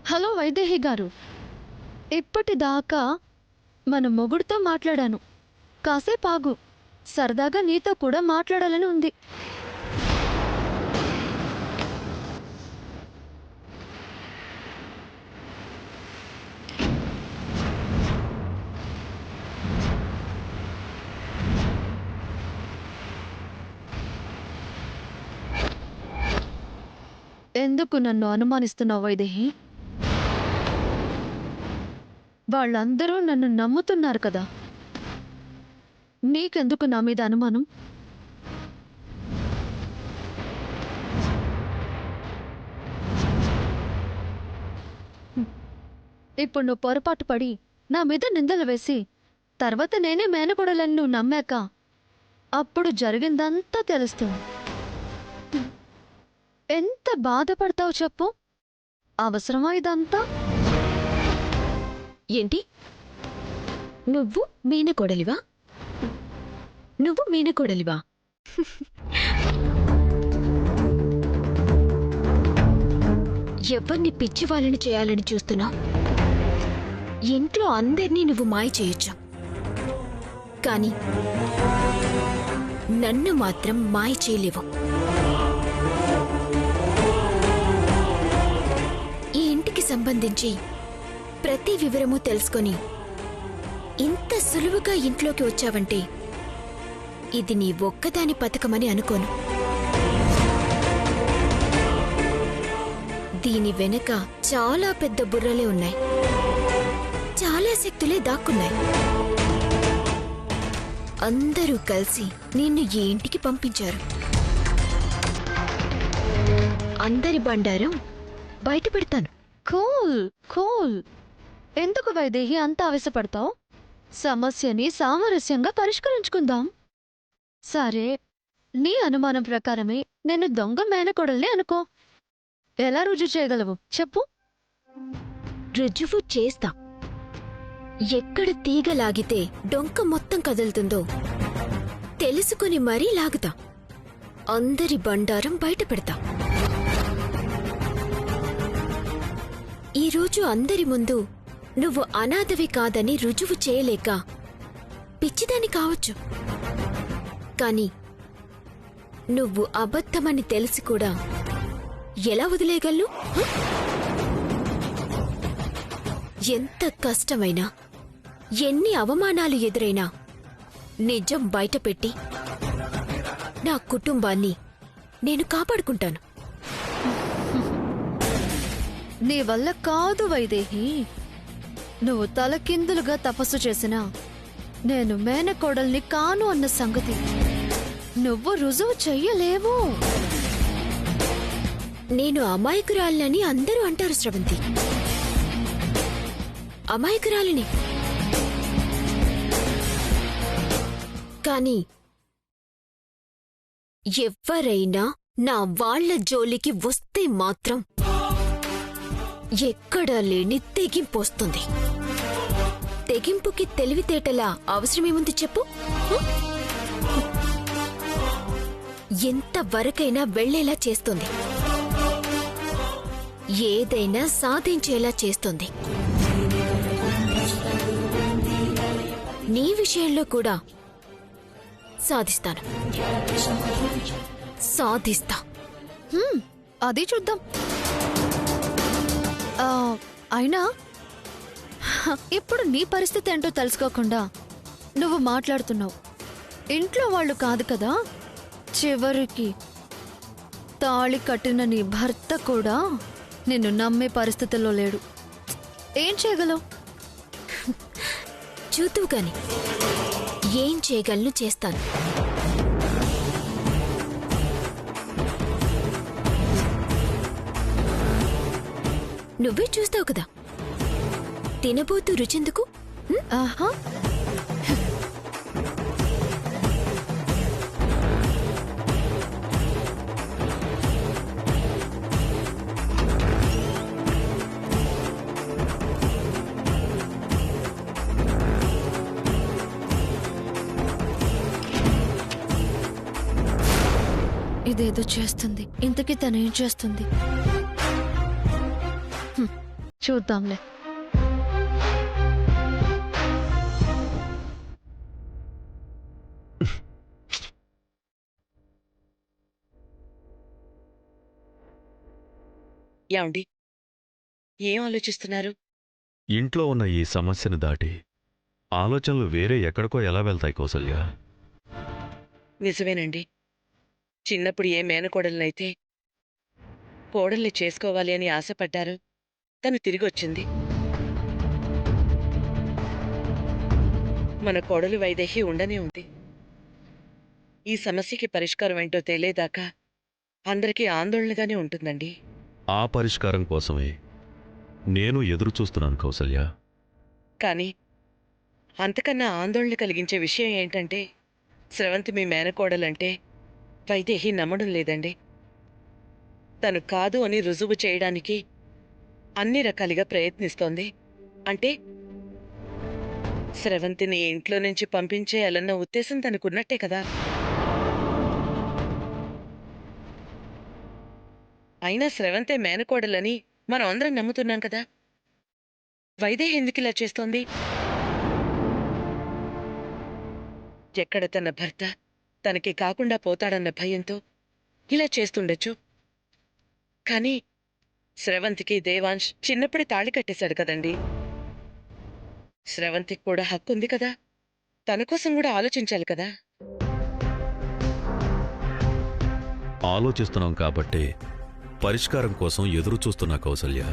Hello Vaidehi గారు, ఇప్పటిదాకా మన మొగుడుతో మాట్లాడాను. కాసేపు ఆగు, సరదాగా నీతో కూడా మాట్లాడాలని ఉంది. ఎందుకు నన్ను అనుమానిస్తున్నావు వైదేహి? వాళ్ళందరూ నన్ను నమ్ముతున్నారు కదా, నీకెందుకు నా మీద అనుమానం? ఇప్పుడు నువ్వు పొరపాటు పడి నా మీద నిందలు వేసి తర్వాత నేనే మేనకోడలని నువ్వు నమ్మాక అప్పుడు జరిగిందంతా తెలుస్తుంది. ఎంత బాధపడతావు చెప్పు? అవసరమా ఇదంతా? ఏంటి? నువ్వు మీనకోడలివా? నువ్వు మీనకోడలివా? ఎవరిని పిచ్చి వాళ్ళని చేయాలని చూస్తున్నావు? ఇంట్లో అందరినీ నువ్వు మాయ చేయొచ్చు, కానీ నన్ను మాత్రం మాయ చేయలేవు. ఈ ఇంటికి సంబంధించి ప్రతి వివరము తెలుసుకొని ఇంత సులువుగా ఇంట్లోకి వచ్చావంటే ఇది నీ ఒక్కదాని పథకమని అనుకోను. దీని వెనక చాలా పెద్ద బుర్రలే ఉన్నాయి, చాలా శక్తులే దాక్కున్నాయి. అందరూ కలిసి నిన్ను ఈ ఇంటికి పంపించారు. అందరి బండారం బయట పెడతాను. Cool cool. ఎందుకు వైదేహి అంత ఆవేశపడతావు? సమస్యని సామరస్యంగా పరిష్కరించుకుందాం. సరే, నీ అనుమానం ప్రకారమే నేను దొంగ మేనకోడల్ని అనుకో. ఎలా రుజువు చేయగలవు చెప్పు? రుజువు చేస్తా. ఎక్కడ తీగ లాగితే డొంక మొత్తం కదులుతుందో తెలుసుకుని మరీ లాగుతా. అందరి బండారం బయట పెడతా. ఈరోజు అందరి ముందు నువ్వు అనాథవి కాదని రుజువు చేయలేక పిచ్చిదాని కావచ్చు, కాని నువ్వు అబద్ధమని తెలిసి కూడా ఎలా వదిలేయగలను? ఎంత కష్టమైనా, ఎన్ని అవమానాలు ఎదురైనా నిజం బయటపెట్టి నా కుటుంబాన్ని నేను కాపాడుకుంటాను. నీ వల్ల కాదు వైదేహి. నువ్వు తలకిందులుగా తపస్సు చేసినా నేను మేనకోడల్ని కాను అన్న సంగతి నువ్వు రుజువు చెయ్యలేవు. నేను అమాయకురాలని అందరూ అంటారు శ్రవంతి. అమాయకురాలిని, కాని ఎవ్వరైనా నా వాళ్ల జోలికి వస్తే మాత్రం ఎక్కడా లేని తెగింపొస్తుంది. తెగింపుకి తెలివితేటలా అవసరమేముంది చెప్పు? ఎంతవరకైనా వెళ్లేలా చేస్తుంది, ఏదైనా సాధించేలా చేస్తుంది. నీ విషయంలో కూడా సాధిస్తాను, సాధిస్తా. అది చూద్దాం. అయినా ఇప్పుడు నీ పరిస్థితి ఏంటో తెలుసుకోకుండా నువ్వు మాట్లాడుతున్నావు. ఇంట్లో వాళ్ళు కాదు కదా, చివరికి తాళి కట్టిన నీ భర్త కూడా నిన్ను నమ్మే పరిస్థితుల్లో లేడు. ఏం చేయగలవు? చూద్దువు గాని ఏం చేయగలను చేస్తాను. నువ్వే చూస్తావు కదా, తినబోతూ రుచెందుకు? ఆహా, ఇదేదో చేస్తుంది. ఇంతకీ తనేం చేస్తుంది? చూద్దాంలే. యాండి ఏం ఆలోచిస్తున్నారు? ఇంట్లో ఉన్న ఈ సమస్యను దాటి ఆలోచనలు వేరే ఎక్కడికో ఎలా వెళ్తాయి కౌసల్య? నిజమేనండి. చిన్నప్పుడు ఏ మేనకోడలనైతే కోడల్ని చేసుకోవాలి అని ఆశపడ్డారు, తను తిరిగొచ్చింది. మన కోడలు వైదేహి ఉండనే ఉంది. ఈ సమస్యకి పరిష్కారం ఏంటో తేలేదాకా అందరికీ ఆందోళనగానే ఉంటుందండి. ఆ పరిష్కారం కోసమే నేను ఎదురు చూస్తున్నాను కౌసల్య. కానీ అంతకన్నా ఆందోళన కలిగించే విషయం ఏంటంటే, స్రవంతి మీ మేనకోడలంటే వైదేహి నమ్మడం లేదండి. తను కాదు అని రుజువు చేయడానికి అన్ని రకాలుగా ప్రయత్నిస్తోంది. అంటే స్రవంతిని ఇంట్లో నుంచి పంపించేయాలన్న ఉద్దేశం తనకున్నట్టే కదా. అయినా స్రవంతే మేనకోడలని మనం అందరం నమ్ముతున్నాం కదా. వైదేహి ఎందుకిలా చేస్తోంది? ఎక్కడ తన భర్త తనకి కాకుండా పోతాడన్న భయంతో ఇలా చేస్తుండొచ్చు. కానీ స్రవంతికి దేవాంశ్ చిన్నప్పుడే తాళి కట్టేశాడు కదండి. స్రవంతికి కూడా హక్కుంది కదా. తన కోసం కూడా ఆలోచించాలి కదా. ఆలోచిస్తున్నాం కాబట్టే పరిష్కారం కోసం ఎదురు చూస్తున్నా కౌసల్య.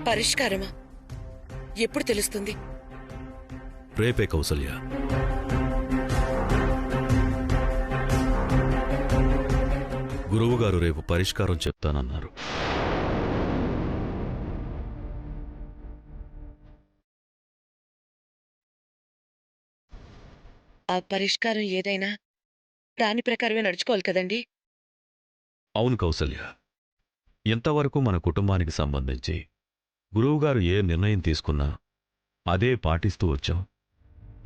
పరిష్కారమా? ఎప్పుడు తెలుస్తుంది? రేపే కౌసల్య. గురువుగారు రేపు పరిష్కారం చెప్తానన్నారు. ఆ పరిష్కారం ఏదైనా దాని ప్రకారమే నడుచుకోవాలి కదండి. అవును కౌసల్య. ఇంతవరకు మన కుటుంబానికి సంబంధించి గురువుగారు ఏ నిర్ణయం తీసుకున్నా అదే పాటిస్తూ వచ్చాం.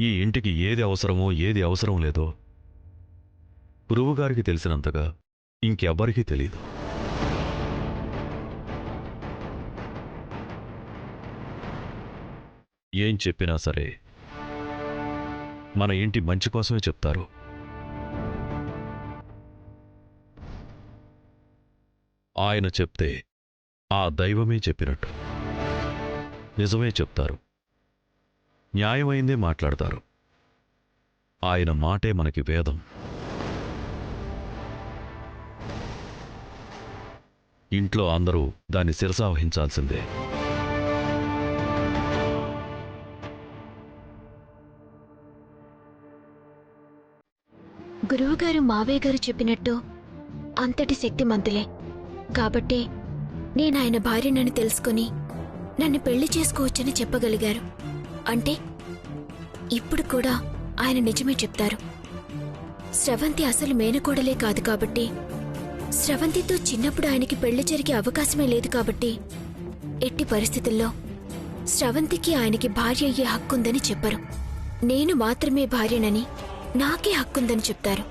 ఈ ఇంటికి ఏది అవసరమో ఏది అవసరం లేదో గురువుగారికి తెలిసినంతగా ఇంకెవ్వరికీ తెలీదు. ఏం చెప్పినా సరే మన ఇంటి మంచి కోసమే చెప్తారు. ఆయన చెప్తే ఆ దైవమే చెప్పినట్టు నిజమే చెప్తారు. న్యాయమైందే మాట్లాడతారు. ఆయన మాటే మనకి వేదం. ఇంట్లో అందరూ దాన్ని శిరసావహించాల్సిందే. గురువుగారు మావయ్య గారు చెప్పినట్టు అంతటి శక్తిమంతులే కాబట్టే నేనాయన భార్యనని తెలుసుకుని నన్ను పెళ్లి చేసుకోవచ్చని చెప్పగలిగారు. అంటే ఇప్పుడు కూడా ఆయన నిజమే చెప్తారు. స్రవంతి అసలు మేనకోడలే కాదు కాబట్టి, స్రవంతితో చిన్నప్పుడు ఆయనకి పెళ్లి జరిగే అవకాశమే లేదు కాబట్టి, ఎట్టి పరిస్థితుల్లో స్రవంతికి ఆయనకి భార్య అయ్యే హక్కుందని చెప్పరు. నేను మాత్రమే భార్యనని, నాకే హక్కుందని చెప్తారు.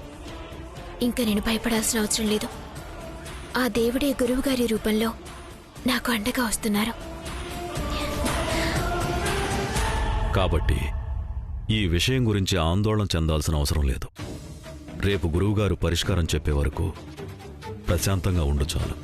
ఇంకా నేను భయపడాల్సిన అవసరం లేదు. ఆ దేవుడే గురువుగారి రూపంలో నాకు అండగా వస్తున్నారు. కాబట్టి ఈ విషయం గురించి ఆందోళన చెందాల్సిన అవసరం లేదు. రేపు గురువుగారు పరిష్కారం చెప్పే వరకు ప్రశాంతంగా ఉండు చాలు.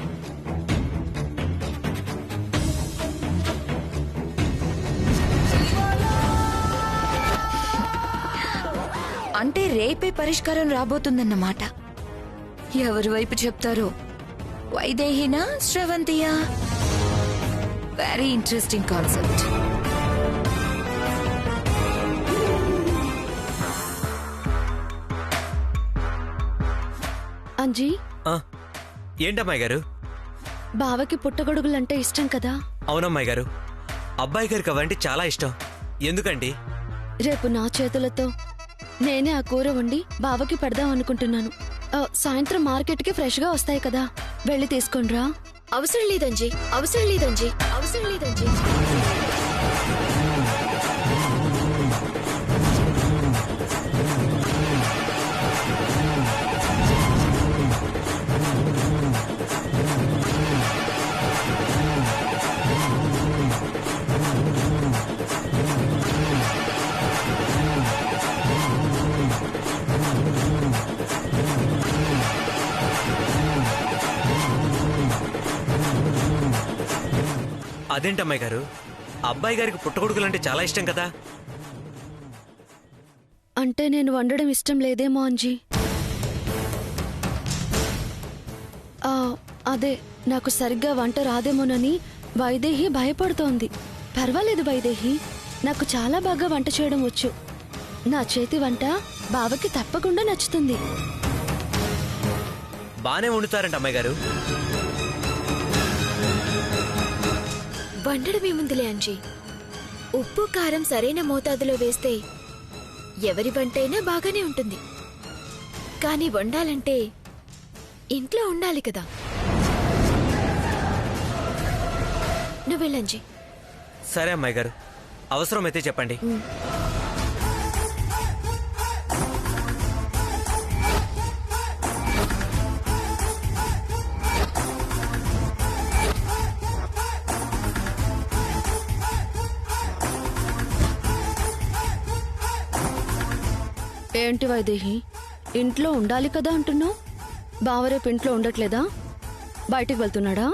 అంటే రేపే పరిష్కారం రాబోతుందన్నమాట. ఎవరి వైపు చెప్తారో, వైదేహినా శ్రవంతియా? Very interesting concept. అంజీ, ఏంటమ్మాయి గారు? బావకి పుట్టగొడుగులంటే ఇష్టం కదా. అవునమ్మాయి గారు, అబ్బాయి గారికి అవంటే చాలా ఇష్టం. ఎందుకండి? రేపు నా చేతులతో నేనే ఆ కూర వండి బావకి పెడదాం అనుకుంటున్నాను. సాయంత్రం మార్కెట్కి ఫ్రెష్గా వస్తాయి కదా, వెళ్ళి తీసుకునిరా. అవసరం లేదంజీ, అవసరం లేదంజీ, అవసరం లేదంజీ. అదేంటి అమ్మాయి గారు, అబ్బాయి గారికి పుట్టగొడుకులంటే చాలా ఇష్టం కదా. అంటే నేను వండడం ఇష్టం లేదేమో అంజీ. అదే నాకు సరిగ్గా వంట రాదేమోనని వైదేహి భయపడుతోంది. పర్వాలేదు వైదేహి, నాకు చాలా బాగా వంట చేయడం వచ్చు. నా చేతి వంట బావకి తప్పకుండా నచ్చుతుంది. బానే వండుతారంట అమ్మాయి గారు. వండడమేముందిలే అంజీ, ఉప్పు కారం సరైన మోతాదులో వేస్తే ఎవరి వంటైనా బాగానే ఉంటుంది. కానీ వండాలంటే ఇంట్లో ఉండాలి కదా. నువ్వెళ్ళంజీ. సరే అమ్మాయి గారు, అవసరమైతే చెప్పండి. ఏంటి వైదేహి, ఇంట్లో ఉండాలి కదా అంటున్నావు? బావరేపు ఇంట్లో ఉండట్లేదా? బయటికి వెళ్తున్నాడా?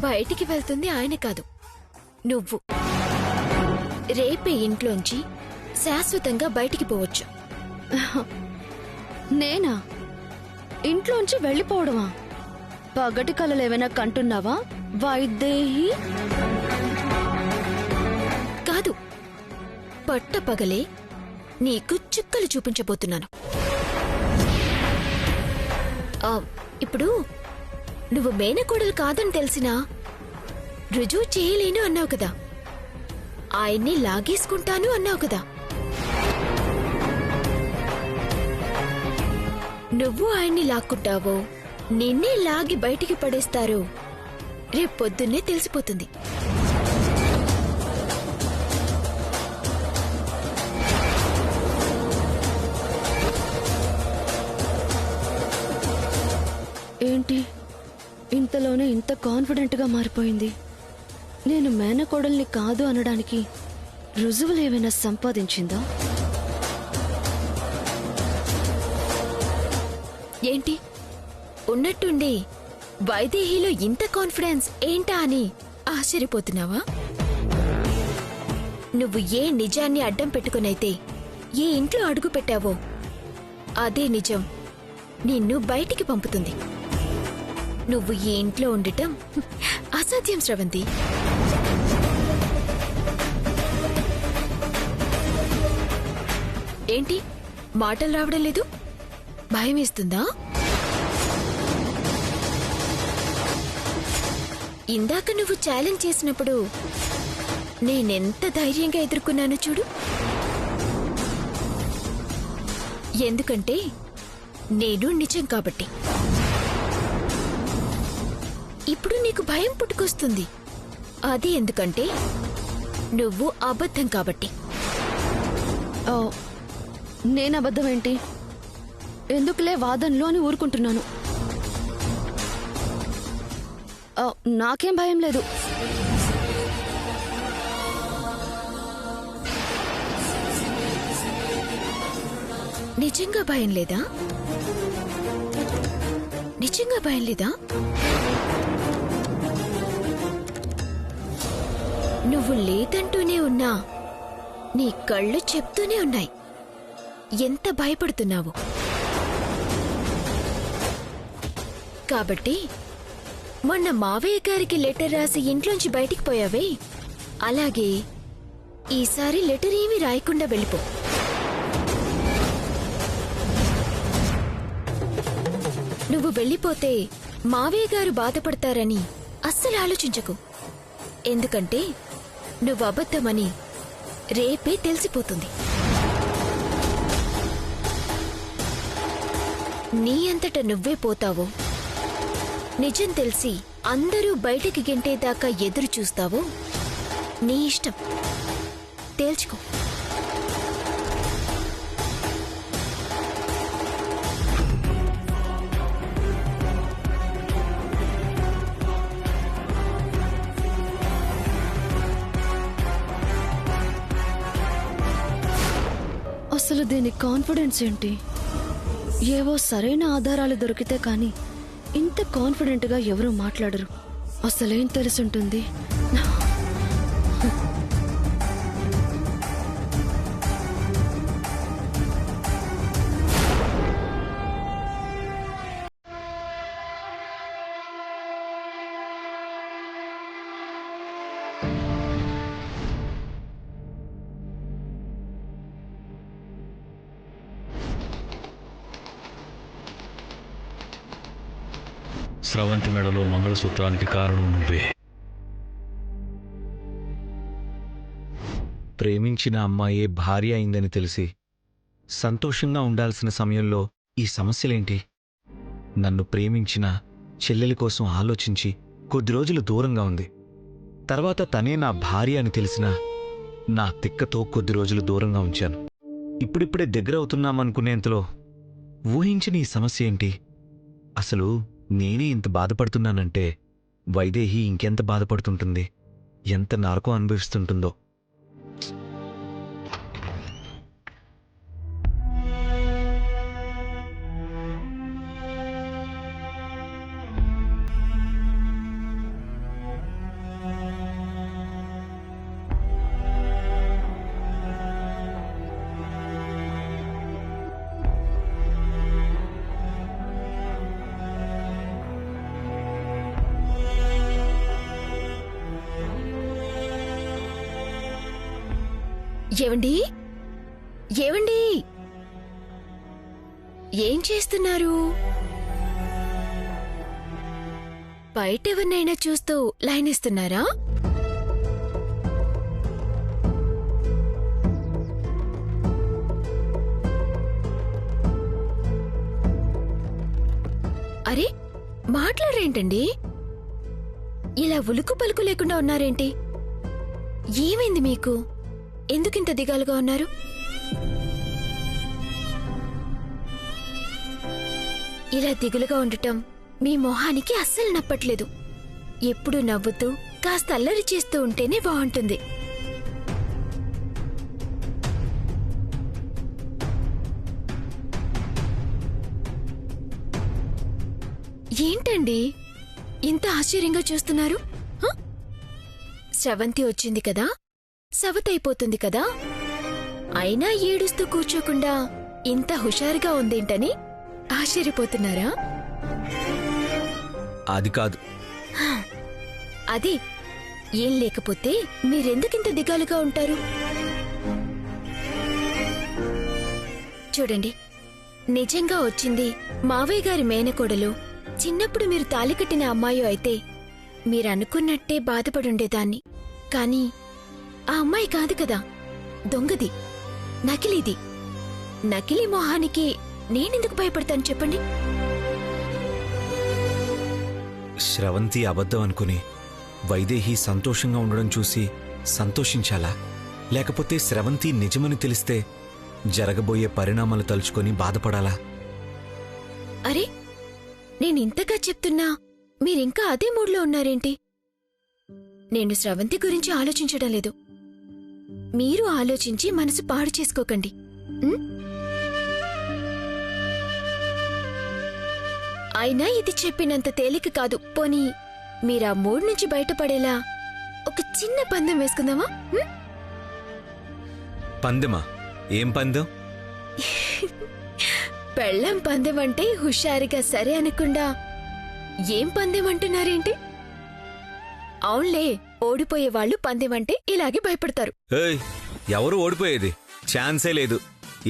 బయటికి వెళ్తుంది ఆయన కాదు, నువ్వు. రేపే ఇంట్లోంచి శాశ్వతంగా బయటికి పోవచ్చు. నేనా? ఇంట్లోంచి వెళ్ళిపోవడమా? పగటి కలలేమైనా కంటున్నావా వైదేహి? కాదు, పట్టపగలే నీకు చుక్కలు చూపించబోతున్నాను. ఇప్పుడు నువ్వు మేనకోడలు కాదని తెలిసినా రుజువు చేయలేను అన్నావు కదా. ఆయన్ని లాగేసుకుంటాను అన్నావు కదా. నువ్వు ఆయన్ని లాక్కుంటావో నిన్నే లాగి బయటికి పడేస్తారో రేపొద్దున్నే తెలిసిపోతుంది. ఏంటి ఇంతలోనే ఇంత కాన్ఫిడెంట్గా మారిపోయింది? నేను మేనకోడల్ని కాదు అనడానికి రుజువులేమైనా సంపాదించిందా? ఏంటి ఉన్నట్టుండి వైదేహిలో ఇంత కాన్ఫిడెన్స్ ఏంటా అని ఆశ్చర్యపోతున్నావా? నువ్వు ఏ నిజాన్ని అడ్డం పెట్టుకునైతే ఏ ఇంట్లో అడుగు పెట్టావో అదే నిజం నిన్ను బయటికి పంపుతుంది. నువ్వు ఈ ఇంట్లో ఉండటం అసాధ్యం శ్రవంతి. ఏంటి మాటలు రావడం లేదు? భయం వేస్తుందా? ఇందాక నువ్వు ఛాలెంజ్ చేసినప్పుడు నేనెంత ధైర్యంగా ఎదుర్కొన్నానో చూడు. ఎందుకంటే నేను నిజం కాబట్టి. ఇప్పుడు నీకు భయం పుట్టుకొస్తుంది. అది ఎందుకంటే నువ్వు అబద్ధం కాబట్టి. నేను అబద్ధం ఏంటి? ఎందుకులే వాదనలో అని ఊరుకుంటున్నాను. నాకేం భయం లేదు. నిజంగా భయం లేదా? నిజంగా భయం లేదా? నువ్వు లేదంటూనే ఉన్నా నీ కళ్ళు చెప్తూనే ఉన్నాయి ఎంత భయపడుతున్నావు. కాబట్టి మొన్న మావయ్య గారికి లెటర్ రాసి ఇంట్లోంచి బయటికి పోయావే, అలాగే ఈసారి లెటర్ ఏమీ రాయకుండా వెళ్ళిపో. నువ్వు వెళ్ళిపోతే మావయ్య గారు బాధపడతారని అస్సలు ఆలోచించకు. ఎందుకంటే నువ్వు అబద్ధమని రేపే తెలిసిపోతుంది. నీ అంతట నువ్వే పోతావో, నిజం తెలిసి అందరూ బయటికి గెంటేదాకా ఎదురు చూస్తావో నీ ఇష్టం. తేల్చుకో. అసలు దీని కాన్ఫిడెన్స్ ఏంటి? ఏవో సరైన ఆధారాలు దొరికితే కానీ ఇంత కాన్ఫిడెంట్గా ఎవరూ మాట్లాడరు. అసలేం తెలుసుంటుంది? స్రవంతి మెడలో మంగళసూత్రానికి కారణం నువ్వే. ప్రేమించిన అమ్మాయే భార్య అయిందని తెలిసి సంతోషంగా ఉండాల్సిన సమయంలో ఈ సమస్యలేంటి? నన్ను ప్రేమించిన చెల్లెలి కోసం ఆలోచించి కొద్ది రోజులు దూరంగా ఉంది. తర్వాత తనే నా భార్య అని తెలిసినా నా తిక్కతో కొద్ది రోజులు దూరంగా ఉంచాను. ఇప్పుడిప్పుడే దగ్గరవుతున్నామనుకునేంతలో ఊహించిన ఈ సమస్య ఏంటి? అసలు నేనే ఇంత బాధపడుతున్నానంటే వైదేహి ఇంకెంత బాధపడుతుంటుంది, ఎంత నరకం అనుభవిస్తుంటుందో. ఏవండి ఏవండి ఏం చేస్తున్నారు? బయట ఎవరినైనా చూస్తూ లైన్ ఇస్తున్నారా? అరే మాట్లాడరేంటండి? ఇలా ఉలుకు పలుకు లేకుండా ఉన్నారేంటి? ఏమైంది మీకు? ఎందుకింత దిగాలుగా ఉన్నారు? ఇలా దిగులుగా ఉండటం మీ మొహానికి అస్సలు నప్పట్లేదు. ఎప్పుడు నవ్వుతూ కాస్త అల్లరి చేస్తూ ఉంటేనే బాగుంటుంది. ఏంటండి ఇంత ఆశ్చర్యంగా చూస్తున్నారు? స్రవంతి వచ్చింది కదా, సవతైపోతుంది కదా, అయినా ఏడుస్తూ కూర్చోకుండా ఇంత హుషారుగా ఉందేంటని ఆశ్చర్యపోతున్నారా? అది కాదు. అదే ఏం లేకపోతే మీరెందుకింత దిగాలుగా ఉంటారు? చూడండి, నిజంగా వచ్చింది మావయ్య గారి మేనకోడలు. చిన్నప్పుడు మీరు తాళి కట్టిన అమ్మాయో అయితే మీరనుకున్నట్టే బాధపడుండేదాన్ని. కాని ఆ అమ్మాయి కాదు కదా, దొంగది, నకిలీది. నకిలీ మొహానికి నేనెందుకు భయపడతాను చెప్పండి? స్రవంతి అబద్ధం అనుకుని వైదేహి సంతోషంగా ఉండడం చూసి సంతోషించాలా, లేకపోతే స్రవంతి నిజమని తెలిస్తే జరగబోయే పరిణామాలు తలుచుకొని బాధపడాలా? అరే, నేనింతగా చెప్తున్నా మీరింకా అదే మూడ్లో ఉన్నారేంటి? నేను స్రవంతి గురించి ఆలోచించడం లేదు. మీరు ఆలోచించి మనసు పాడు చేసుకోకండి. అయినా ఇది చెప్పినంత తేలిక కాదు. పోనీ మీరా మూడ్ నుంచి బయటపడేలా ఒక చిన్న పందెం వేసుకుందామా? పందెమా? ఏం పందెం? పెళ్ళం పందెం అంటే హుషారుగా సరే అనకుండా ఏం పందెం అంటున్నారేంటి? అవునులే, ఓడిపోయే వాళ్ళు పందెం అంటే ఇలాగే భయపడతారు. ఏయ్, ఎవరు ఓడిపోయేది? ఛాన్సే లేదు.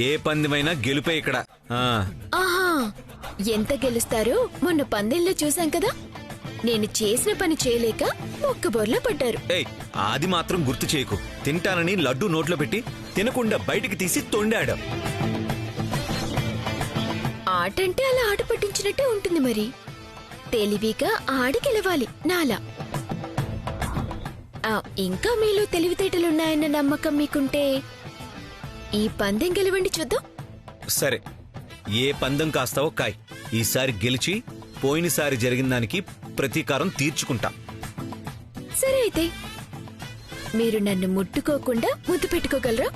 ఏ పందెమైనా గెలుపే ఇక్కడ. ఆహా, ఎంత గెలుస్తారో మొన్న పందెంలో చూశాం కదా. నేను చేసిన పని చేయలేక మొక్కబోర్లా పడ్డారు. ఏయ్, అది మాత్రం గుర్తు చేయకు. తింటానని లడ్డూ నోట్లో పెట్టి తినకుండా బయటికి తీసి తొండాడు. ఆటంటే అలా ఆట పట్టించినట్టే ఉంటుంది. మరి తెలివిగా ఆడి గెలవాలి నాలా. ఇంకా మీలో తెలివితేటలున్నాయన్న నమ్మకం మీకుంటే ఈ పందెం గెలవండి చూద్దాం. సరే, ఏ పందెం కాస్తావో కాయ్. ఈసారి గెలిచి పోయినసారి జరిగిన దానికి ప్రతీకారం తీర్చుకుంటా. సరే అయితే మీరు నన్ను ముట్టుకోకుండా ముద్దు పెట్టుకోగలరా?